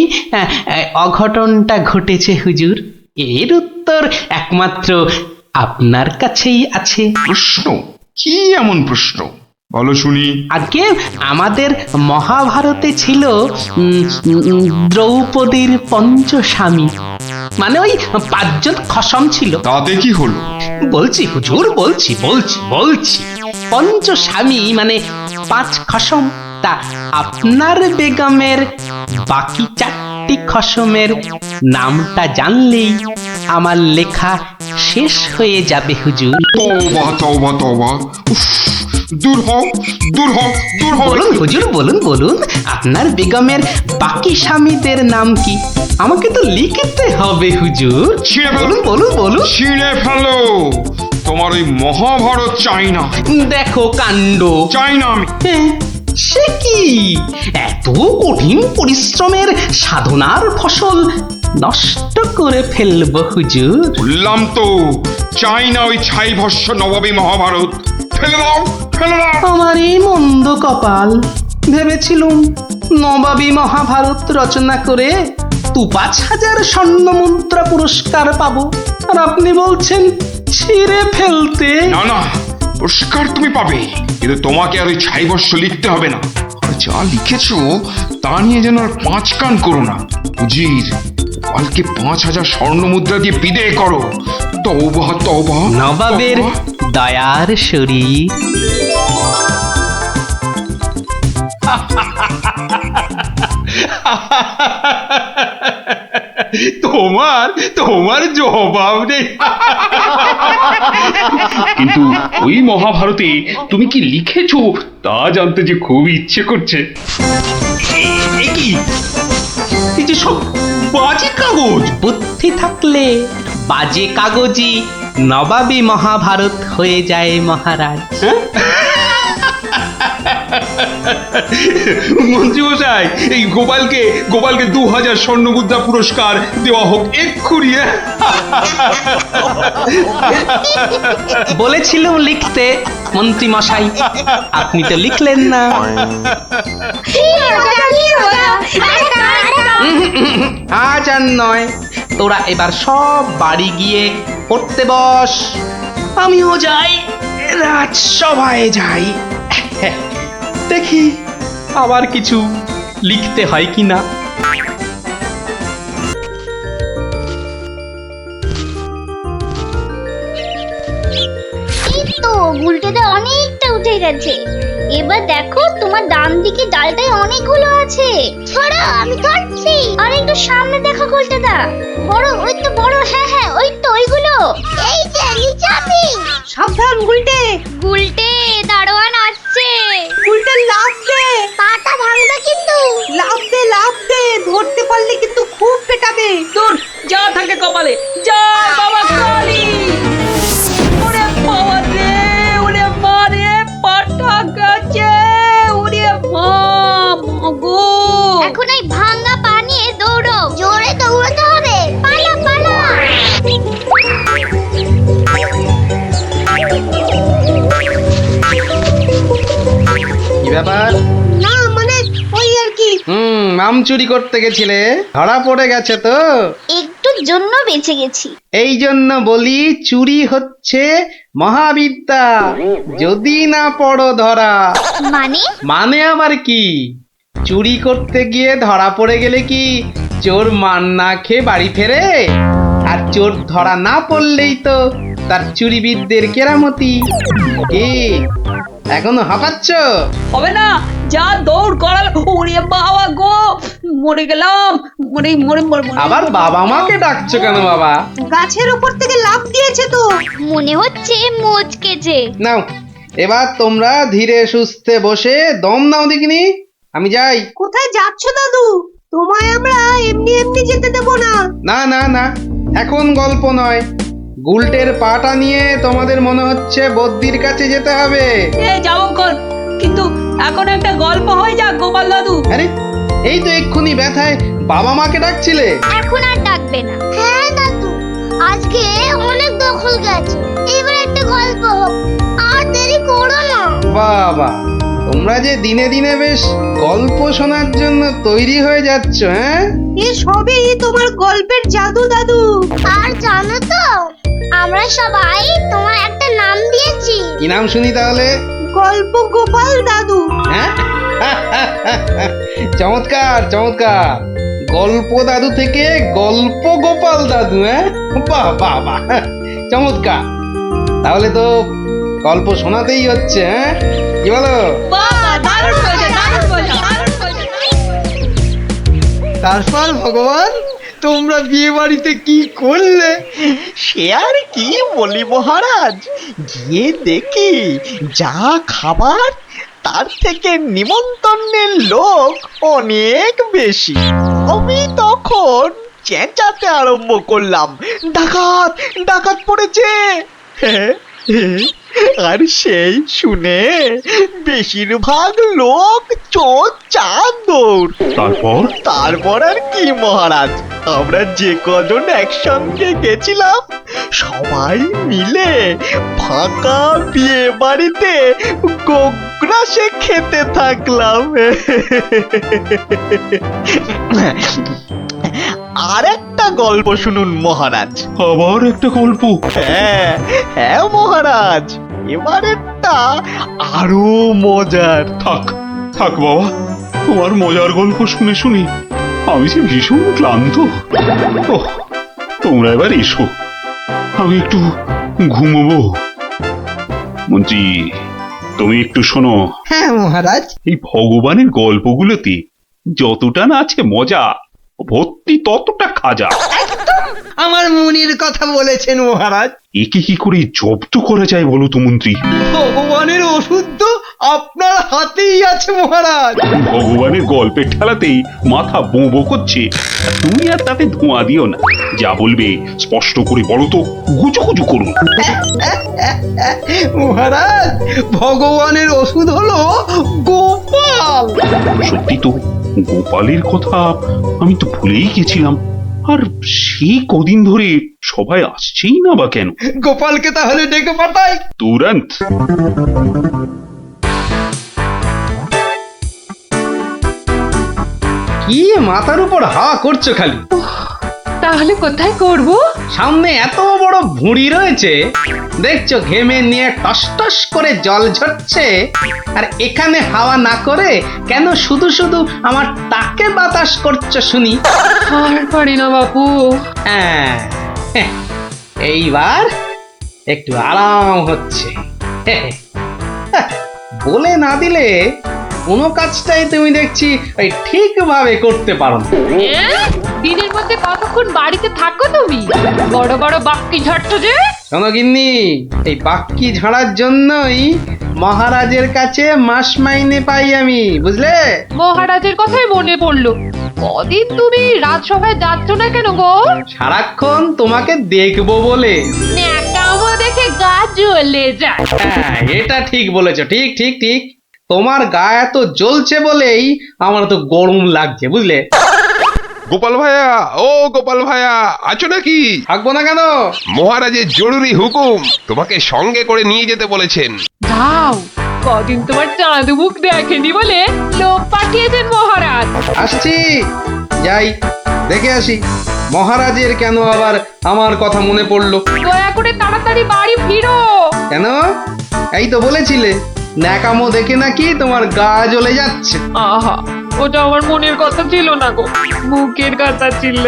অঘটনটা ঘটেছে হুজুর। এর উত্তর একমাত্র আপনার কাছেই আছে। প্রশ্ন? কি এমন প্রশ্ন, বলো শুনি। আগে আমাদের মহাভারতে ছিল দ্রৌপদীর 5 স্বামী, মানে ওই 5 জন খসম ছিল। তাতে কি হলো? বলছি হুজুর, বলছি 5 স্বামী মানে 5 খসম। তা আপনার বেগমের বাকি 4টি খসমের নামটা জানলেই আমার লেখা শেষ হয়ে যাবে হুজুর। তওবা তওবা তওবা, উফ, দূর হও দূর হও দূর হও। বলুন হুজুর, বলুন আপনার বেগমের বাকি স্বামীদের নাম কি? আমাকে তো লিখতে হবে হুজুর। ছিঁড়ে ফেলো, বলুন। ছিঁড়ে ফেলো। তোমার ওই মহাভারত চাই না। দেখো কাণ্ড। চাই না আমি। সে কি এত কঠিন পরিশ্রমের সাধনার ফসল নষ্ট করে ফেলবো হুজুর? বললাম তো চাই না ওই ছাই ভস্য নবাবী মহাভারত। ফেলে দাও, ফেলে দাও। আমার এই মন্দ কপাল, ভেবেছিলুম নবাবী মহাভারত রচনা করে ২-৫ হাজার স্বর্ণ মুদ্রা পুরস্কার পাবো, আর আপনি বলছেন ছিঁড়ে ফেলতে। না না, পুরস্কার তুমি পাবে, কিন্তু তোমাকে আর ওই ছাই ভস্য লিখতে হবে না। আর যা লিখেছো তা নিয়ে যেন আর ৫ কান করো না। উজির, কালকে ৫,০০০ স্বর্ণ মুদ্রা দিয়ে বিদেয় করো। তওবা তওবা। নবাবের দয়ার শরীর। তোমার তোমার জবাব নেই। কিন্তু ওই মহাভারতে তুমি কি লিখেছো তা জানতে যে খুব ইচ্ছে করছে। এ কি, এই যে সব বাজে কাগজ। বুদ্ধি থাকলে বাজে কাগজই নবাবী মহাভারত হয়ে যায় মহারাজ। মন্ত্রী মশাই, এই গোপালকে ২,০০০ স্বর্ণ মুদ্রা পুরস্কার দেওয়া হোক এক্ষুনি। বলেছিলাম লিখতে মন্ত্রী মশাই, আপনি তো লিখলেন না। আজ আর নয়, তোরা এবার সব বাড়ি গিয়ে পড়তে বস। আমিও যাই, রাজসভায় যাই, দেখি আবার কিছু লিখতে হয় কিনা। এই তো গুলটেতে অনেকটা উঠে গেছে। এবার দেখো তোমার ডান দিকে ডালটায় অনেকগুলো আছে। ছড়া, আমি ধরছি। আর একটু সামনে দেখো গুলটেদা, বড়, ওই তো বড়, হ্যাঁ হ্যাঁ ওই তো ওইগুলো। এই যে নিচে আমি। সাবধান গুলটে, গুলটে, দারোয়ান আসছে। গুলটে লাফ দে, পাটা ভাঙবে কিন্তু। লাফ দে, লাফ দে, ধরতে পারলে কিন্তু খুব পেটাবে। তোর যা থাকে কপালে, যা বাবা কালী। ওরে বাবা রে, ওরে মা রে, পাটা গেছে, ওরে মা, মাগো। এখন এই ভাঙা পা নিয়ে দৌড়ো। জোরে দৌড়াতে হবে। পালা পালা। কি ব্যাপার? না মানে ওই আর কি। আম চুরি করতে গেছিলে, ধরা পড়ে গেছে তো? একটুর জন্য বেঁচে গেছি। এই জন্য বলি চুরি হচ্ছে মহাবিদ্যা, যদি না পড়ো ধরা। মানে আবার কি? চুরি করতে গিয়ে ধরা পড়ে গেলে কি চোর মান না খেয়ে বাড়ি ফেরে? আর চোর ধরা না পড়লেই তো তার চুরিবিদদের কেরামতি। কি এখনো হাঁপাচ্ছ? হবে না, যা দৌড় করাল। ওরে বাবা গো, মরে গেলাম, মরে মরে মরে। আবার বাবা মাকে ডাকছো কেন বাবা? গাছের উপর থেকে লাফ দিয়েছে তো। মনে হচ্ছে মোচকেছে। নাও, এবার তোমরা ধীরে সুস্থে বসে দম নাও দেখিনি। আমি যাই। কোথায় যাচ্ছ দাদু? তোমায় আমরা এমনি এমনি যেতে দেব না। না না না, এখন গল্প নয়। গুলটের পাটা নিয়ে তোমাদের মনে হচ্ছে বদ্যির কাছে যেতে হবে। যাবো কর, কিন্তু এখন একটা গল্প হয়ে যাক গোপাল দাদু। আরে এই তো এক্ষুনি ব্যথায় বাবা মাকে ডাকছিলে। এখন আর ডাকবে না। হ্যাঁ দাদু, আজকে অনেক দখল গেছে। এবার একটা গল্প হোক, আর দেরি করো না। বাবা, তোমরা যে দিনে দিনে বেশ গল্প শোনার জন্য তৈরি হয়ে যাচ্ছ। হ্যাঁ, এ সবই তোমার গল্পের জাদু দাদু। আর জানো তো, আমরা সবাই তোমার একটা নাম দিয়েছি। কি নাম শুনি তাহলে? গল্প গোপাল দাদু। হ্যাঁ, চমৎকার চমৎকার। গল্প দাদু থেকে গল্প গোপাল দাদু। হ্যাঁ, বাহ বাহ বাহ, চমৎকার। তাহলে তো গল্প শোনাতেই হচ্ছে। হ্যাঁ, কি বলো? তারপর ভগবান, তোমরা বিয়ে বাড়িতে কি করলে? সে আর কি বলি মহারাজ, গিয়ে দেখি যা খাবার তার থেকে নিমন্ত্রণের লোক অনেক বেশি। আমি তখন চেঁচাতে আরম্ভ করলাম, ডাকাত ডাকাত পড়েছে। আর সেই শুনে বেশিরভাগ লোক চোখ চাঁদর। তারপর আর কি মহারাজ, আমরা যে কজন একসঙ্গে গেছিলাম সবাই মিলে ফাঁকা বিয়ে বাড়িতে গোগ্রাসে খেতে থাকলাম। আর একটা গল্প শুনুন মহারাজ। আবার একটা গল্প? হ্যাঁ হ্যাঁ মহারাজ, এবারেরটা আরো মজার। থাক থাক বাবা, তোমার মজার গল্প শুনে শুনে আমি যে ভীষণ ক্লান্ত। ওহ, তোমরা এবার এসো, আমি একটু ঘুমোবো। মন্ত্রী, তুমি একটু শোনো। হ্যাঁ মহারাজ। এই ভগবানের গল্পগুলোতে যতটা না আছে মজা, ভর্তি ততটা খাজা। আমার মনের কথা বলেছেন মহারাজ। একে কি করে জব্দ করা যায় বলো তো মন্ত্রী? ভগবানের ওষুধ তো আপনার হাতেই আছে মহারাজ। ভগবানের গল্পের ঠেলাতেই মাথা বোঁ করছে, আর তুমি আর তাতে ধোঁয়া দিও না। যা বলবে স্পষ্ট করে বলো তো, গুজুগুজু করুন। মহারাজ, ভগবানের ওষুধ হলো গোপাল। সত্যি তো, গোপালের কথা আমি তো ভুলেই গেছিলাম। আর সেই কদিন ধরে সবাই আসছেই না বা কেন? গোপালকে তাহলে ডেকে পাঠাই তুরন্ত। কি মাথার উপর হাওয়া করছো খালি? তাহলে কোথায় করব? সামনে এত বড় ভুঁড়ি রয়েছে, দেখছো ঘেমে নিয়ে টস টস করে জল ঝরছে, আর এখানে হাওয়া না করে কেন শুধু শুধু আমার তাকে বাতাস করছো শুনি? আর পারি না বাপু। হ্যাঁ, এইবার একটু আরাম হচ্ছে। বলে না দিলে কোনো কাজটাই তুমি দেখছি ওই ঠিকভাবে করতে পারো না। দিনের মধ্যে কতক্ষণ বাড়িতে থাকো তুমি? বড় বড় বাক্কি ঝাড়ছো যে। শোনো গিন্নি, এই বাক্কি ঝাড়ার জন্যই মহারাজের কাছে মাস মাইনে পাই আমি, বুঝলে? মহারাজের কথাই মনে পড়লো। কদিন তুমি রাজসভায় যাচ্ছ না কেন গো? সারাক্ষণ তোমাকে দেখবো বলে। ন্যাকামো দেখে গা জ্বলে যায়। হ্যাঁ, এটা ঠিক বলেছো, ঠিক ঠিক ঠিক। তোমার গা এত জ্বলছে বলেই আমার তো গরম লাগছে, বুঝলে? গোপাল ভাইয়া, ও গোপাল ভাইয়া, আছো নাকি? থাকবো না কেন? মহারাজের জরুরি হুকুম, তোমাকে সঙ্গে করে নিয়ে যেতে বলেছেন। যাও, কদিন তোমার চাঁদ মুখ দেখেনি বলে লোক পাঠিয়েছেন মহারাজ। আসছি, যাই দেখে আসি মহারাজের কেন আবার আমার কথা মনে পড়লো। দয়া করে তাড়াতাড়ি বাড়ি ফিরো। কেন? এই তো বলেছিলে ন্যাকামো দেখে নাকি তোমার গা জ্বলে যাচ্ছে। আহা, ওটা আমার মনের কথা ছিল না গো, মুখের কথা ছিল।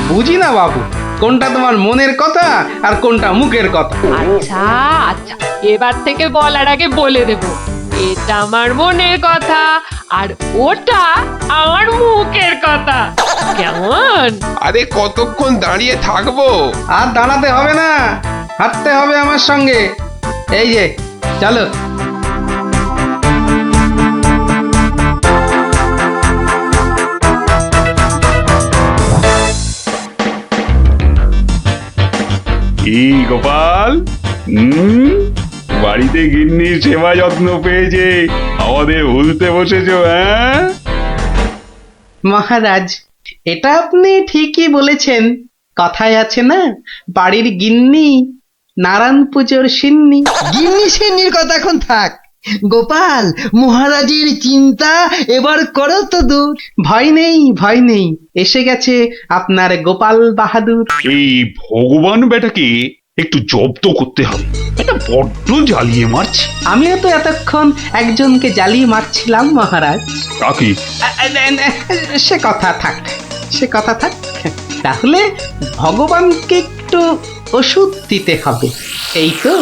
বুঝি না বাবু, কোনটা তোমার মনের কথা আর কোনটা মুখের কথা। আচ্ছা আচ্ছা, এবার থেকে বলার আগে বলে দেব, এটা আমার মনের কথা আর ওটা আমার মুখের কথা। কেমন? আরে কতক্ষণ দাঁড়িয়ে থাকবো? আর দাঁড়াতে হবে না, হাঁটতে হবে আমার সঙ্গে। এই যে চলো। কি গোপাল, বাড়িতে গিন্নির সেবা যত্ন পেয়েছে আমাদের ভুলতে বসেছো? হ্যাঁ মহারাজ, এটা আপনি ঠিকই বলেছেন। কথায় আছে না, বাড়ির গিন্নি নারায়ণ পুজোর সিন্নি। গিন্নি সিন্নির কথা এখন থাক। গোপাল, মহারাজের চিন্তা এবার করো তো দূর। ভয় নেই, ভয় নেই, এসে গেছে আপনার গোপাল বাহাদুর। এই ভগবান বেটাকে একটু জব্দ করতে হবে, এটা বড্ড জ্বালিয়ে মারছে। আমিও তো এতক্ষণ একজনকে জ্বালিয়ে মারছিলাম মহারাজ। কাকে? সে কথা থাক, সে কথা থাক। তাহলে ভগবানকে একটু ওষুধ দিতে হবে, এই তো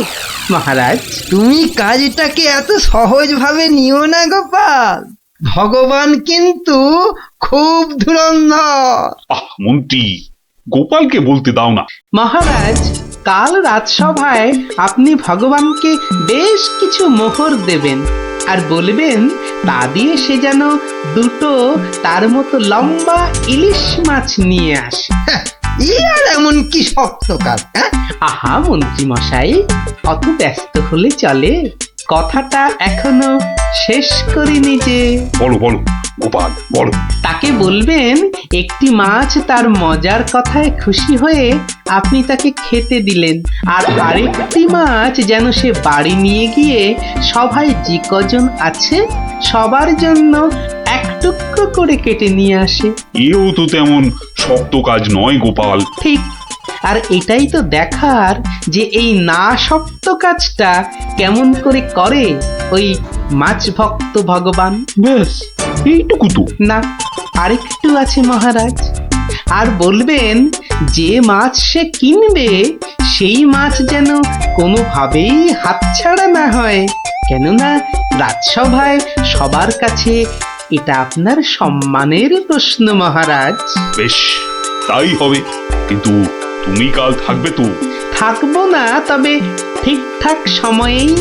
মহারাজ। তুমি কাজটাকে এত সহজভাবে নিও না গোপাল, ভগবান কিন্তু খুব ধুরন্ধর। মন্ত্রী, গোপালকে বলতে দাও না। মহারাজ, কাল রাজসভায় আপনি ভগবানকে বেশ কিছু মোহর দেবেন আর বলবেন তা দিয়ে সে যেন দুটো তার মতো লম্বা ইলিশ মাছ নিয়ে আসে। ই আর এমন কি শক্ত কাজ, হ্যাঁ? আহা মন্ত্রী মশাই, অত ব্যস্ত হলে চলে? কথাটা এখনো শেষ করিনি যে। বলো বলো গোপাল বলো। তাকে বলবেন একটি মাছ তার মজার কথায় খুশি হয়ে আপনি তাকে খেতে দিলেন, আর আরেকটি মাছ যেন সে বাড়ি নিয়ে গিয়ে সবাই যে কজন আছে সবার জন্য এক টুকরো করে কেটে নিয়ে আসে। এও তো তেমন শক্ত কাজ নয় গোপাল। ঠিক, আর এটাই তো দেখার যে এই না শক্ত কাজটা কেমন করে করে ওই মাছ ভক্ত ভগবান। ব্যাস এইটুকু তো? না, আরেকটু আছে মহারাজ। আর বলবেন যে মাছ সে কিনবে সেই মাছ যেন কোনোভাবেই হাতছাড়া না হয়, কেননা রাজসভায় সবার কাছে এটা আপনার সম্মানের প্রশ্ন মহারাজ। বেশ তাই হবে, কিন্তু তুমি কাল থাকবে তো? থাকবো না, তবে ঠিকঠাক সময়েই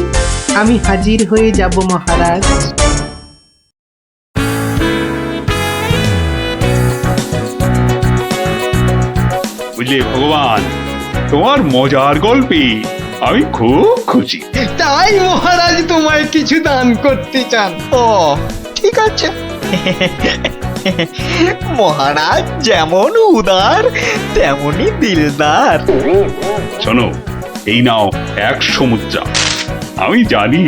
আমি হাজির হয়ে যাব মহারাজ। বুঝলে ভগবান, তোমার মজার গল্পে আমি খুব খুশি। তাই মহারাজ তোমায় কিছু দান করতে চান। ও ঠিক আছে। মহারাজ যেমন উদার তেমনই দিলদার। শোনো, এই নাও 100 মুদ্রা। আমি জানি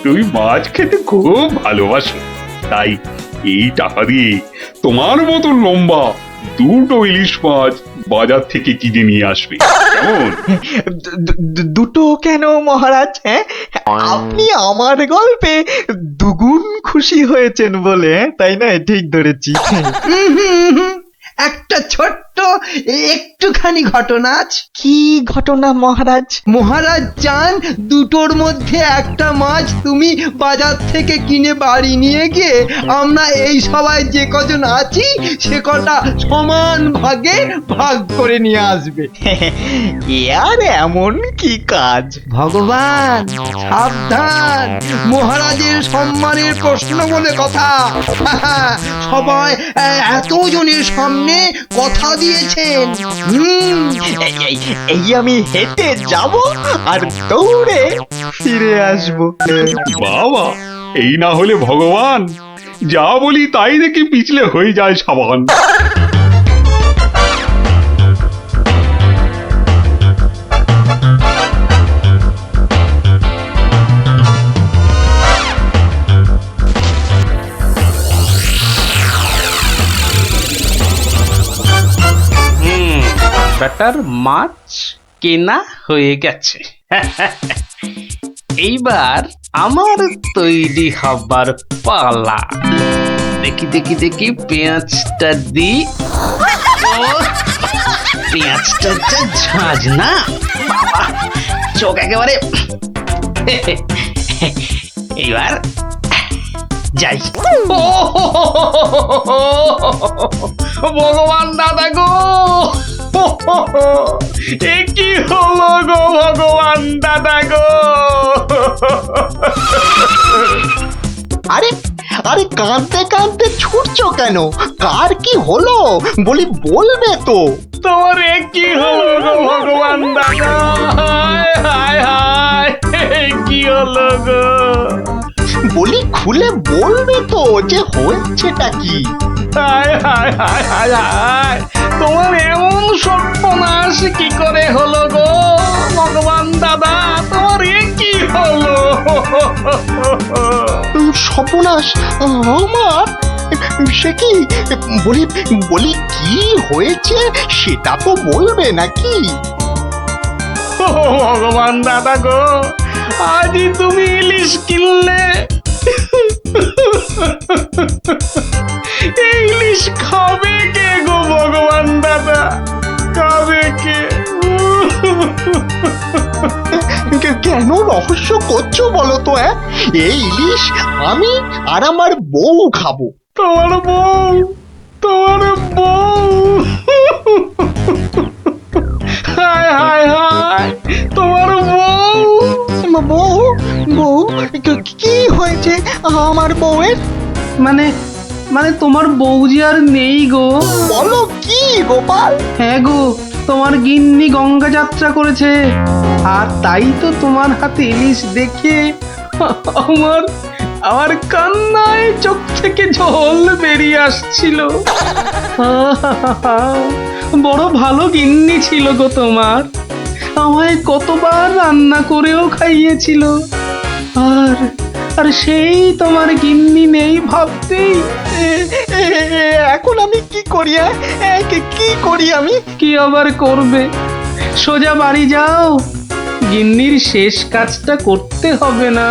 তুমি মাছ খেতে খুব ভালোবাসো, তাই এই টাকা দিয়ে তোমার মতো লম্বা 2টো ইলিশ মাছ বাজার থেকে কিনে নিয়ে আসবে, কেমন? দুটো কেন মহারাজ? হ্যাঁ, আপনি আমার গল্পে দুগুণ খুশি হয়েছেন বলে, তাই না? ঠিক ধরেছি। একটা ছোট্ট একটুখানি ঘটনা আছে। কি ঘটনা মহারাজ? মহারাজ চান দুটোর মধ্যে একটা মাছ তুমি বাজার থেকে কিনে বাড়ি নিয়ে গিয়ে আমরা এই সবাই যে কজন আছি সে কটা সমান ভাগে ভাগ করে নিয়ে আসবে। এ আর এমন কি কাজ? ভগবান সাবধান, মহারাজের সম্মানের প্রশ্ন বলে কথা। সবাই এতজনের সামনে কথা দিয়েছেন। এই আমি হেঁটে যাব আর দৌড়ে ফিরে আসবো। বাবা, এই না হলে ভগবান, যা বলি তাই দেখি পিছলে হয়ে যায় সাবান। ব্যাটার মাছ কেনা হয়ে গেছে। এইবার আমার তৈরি হবার পালা। দেখি দেখি দেখি পেঁয়াজটা দি। পেঁয়াজটা যা ঝাঁজ না বাবা, চোখ একেবারে। এইবার যাই। ভগবান দাদা গো, এ কি হলো গো ভগবান দাদা গো। আরে আরে কাঁদতে কাঁদতে ছুটছো কেন? কার কি হলো বলি, বলবে তো। তোমার এ কি হলো গো ভগবান দাদা? হায় হায় হায়, কি হলো গো? বলি খুলে বলবে তো যে হয়েছেটা কি? হায় হায় হায় হায় হায়, তোমার এমন সর্বনাশ কি করে হলো গো ভগবান দাদা? তোমার এ কি হলো? সর্বনাশ আমার? সে কি? বলি বলি কি হয়েছে সেটা তো বলবে নাকি? ভগবান দাদা গো, আজই তুমি ইলিশ কিনলে। এই ইলিশ খাবে কে গো ভগবান দাদা? খাবে কে? কেন রহস্য করছো বলো তো? এই ইলিশ আমি আর আমার বউ খাবো। তোমার বউ? তোমার বউ? হায় হায় হায়, তোমার বউ? বউ? বউ কি হয়েছে আমার বউয়ের? মানে মানে তোমার বউ যে আর নেই গো। বলো কি গোপাল? হ্যাঁ গো, তোমার গিন্নি গঙ্গা যাত্রা করেছে, আর তাই তো তোমার হাতে ইলিশ দেখে আমার আমার কান্নায় চোখ থেকে জল বেরিয়ে আসছিল। বড় ভালো গিন্নি ছিল গো তোমার, আমায় কতবার রান্না করেও খাইয়েছিল। আর আর সেই তোমার গিন্নি নেই ভাবতেই এখন আমি কি করি? কি করি আমি? কি আবার করবে, সোজা বাড়ি যাও, গিন্নির শেষ কাজটা করতে হবে না?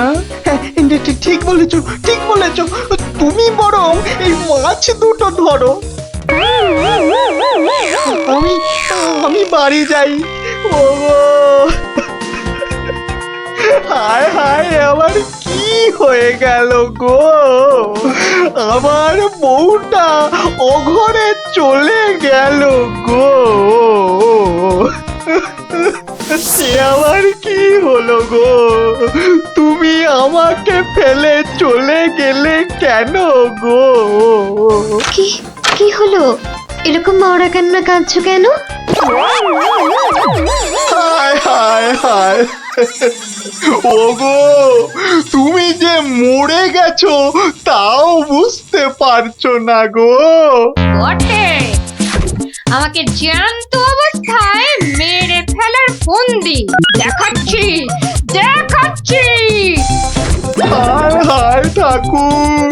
ঠিক বলেছো, ঠিক বলেছো। তুমি বরং এই মাছ দুটো ধরো, আমি আমি বাড়ি যাই। ও হায় হায়, আমার কি হয়ে গেল গো? আমার বউটা অঘরে চলে গেল গো। সে আবার কি হলো গো? তুমি আমাকে ফেলে চলে গেলে কেন গো? কি কি হলো? এরকম মাওরা কান্না কাঁদছো কেন? হায় হায় হায়, ওগো তুমি যে মরে গেছো তাও বুঝতে পারছো না গো। বটে, আমাকে জ্যান্ত অবস্থায় মেরে ফেলার ফন্দি দেখাচ্ছি দেখাচ্ছি। হায় হায় ঠাকুর,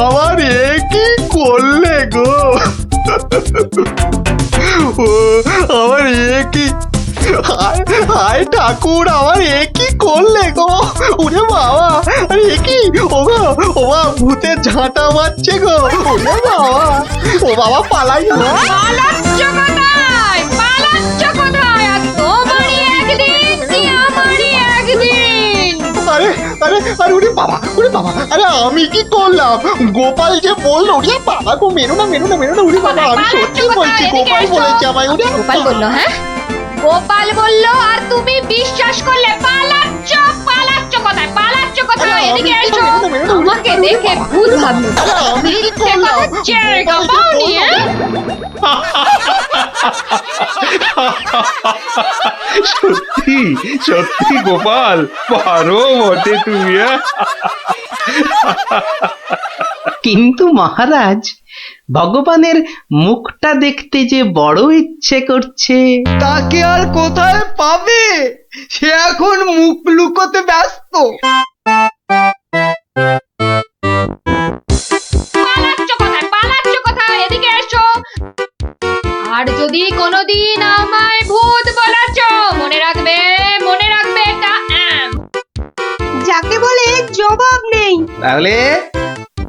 আমার এ কি করলে গো? ও আমার এ কি, হায় হায় ঠাকুর, আমার এ কি করলে গো? ওরে বাবা, আরে এ কি? ও বাবা, ভূতের ঝাঁটা মারছে গো। ওরে বাবা, ও বাবা পালাই। পালাচ্ছ কোথায়? পালাচ্ছ কোথায়? আর তোমারই একদিন কি আমারই একদিন। আরে আরে আরে, ওরে বাবা, ওরে বাবা, আরে আমি কি করলাম? গোপাল যে বললো, ওরে বাবা গো, মেরো না মেরো না মেরো না। ওরে বাবা, আমি সত্যি বলছি, গোপাল বলেছে আমায়। ওরে গোপাল বললো? হ্যাঁ, গোপাল বললো আর তুমি বিশ্বাস করলে? পালাচ্ছ পালাচ্ছ কোথায়? পালাচ্ছ কোথায়? এদিকে এসো, আমাকে দেখে ভূত ভাবলো। মিথ্যে কথা জায়গা পাওনি? সত্যি সত্যি গোপাল, পারো বটে তুমি। কিন্তু মহারাজ, ভগবানের মুখটা দেখতে যে বড় ইচ্ছে করছে। তাকে আর কোথায় পাবে? সে এখন মুখ লুকোতে ব্যস্ত। পালাচ্ছ কোথায়? পালাচ্ছ কোথায়? এদিকে এসো। আর যদি কোনোদিন আমায় ভূত বলেছ, মনে রাখবে, মনে রাখবে এটা যাকে বলে জবাব নেই। তাহলে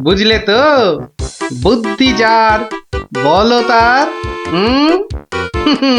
বুঝলে তো, বুদ্ধি যার বলো তার।